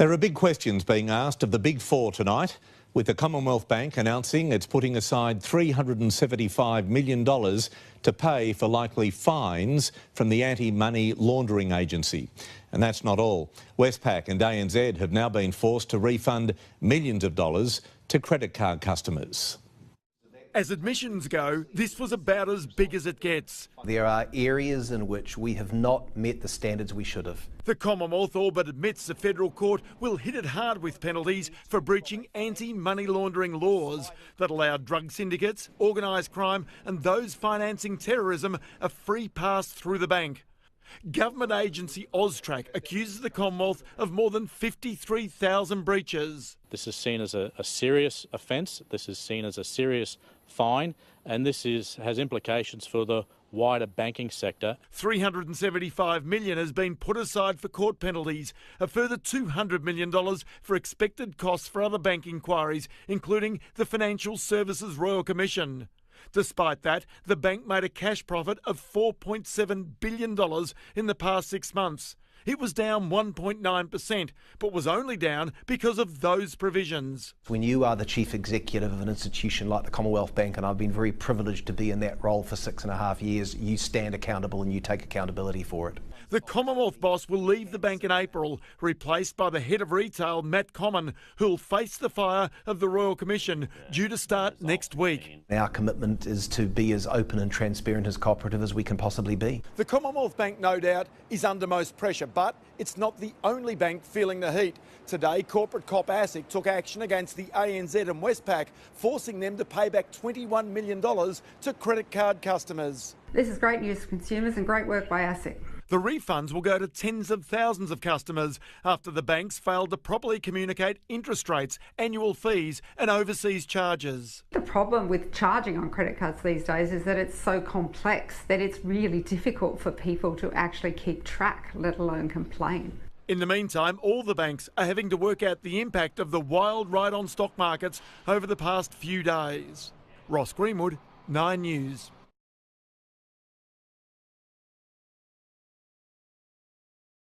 There are big questions being asked of the Big Four tonight, with the Commonwealth Bank announcing it's putting aside $375 million to pay for likely fines from the Anti-Money Laundering Agency. And that's not all. Westpac and ANZ have now been forced to refund millions of dollars to credit card customers. As admissions go, this was about as big as it gets. There are areas in which we have not met the standards we should have. The Commonwealth all but admits the federal court will hit it hard with penalties for breaching anti-money laundering laws that allow drug syndicates, organised crime and those financing terrorism a free pass through the bank. Government agency AUSTRAC accuses the Commonwealth of more than 53,000 breaches. This is seen as a serious offence, this is seen as a serious fine, and this has implications for the wider banking sector. $375 million has been put aside for court penalties, a further $200 million for expected costs for other bank inquiries, including the Financial Services Royal Commission. Despite that, the bank made a cash profit of $4.7 billion in the past 6 months. It was down 1.9%, but was only down because of those provisions. When you are the chief executive of an institution like the Commonwealth Bank, and I've been very privileged to be in that role for 6.5 years, you stand accountable and you take accountability for it. The Commonwealth boss will leave the bank in April, replaced by the head of retail, Matt Common, who'll face the fire of the Royal Commission, due to start next week. Our commitment is to be as open and transparent as cooperative as we can possibly be. The Commonwealth Bank, no doubt, is under most pressure, but it's not the only bank feeling the heat. Today, corporate cop ASIC took action against the ANZ and Westpac, forcing them to pay back $21 million to credit card customers. This is great news for consumers and great work by ASIC. The refunds will go to tens of thousands of customers after the banks failed to properly communicate interest rates, annual fees and overseas charges. The problem with charging on credit cards these days is that it's so complex that it's really difficult for people to actually keep track, let alone complain. In the meantime, all the banks are having to work out the impact of the wild ride on stock markets over the past few days. Ross Greenwood, 9 News.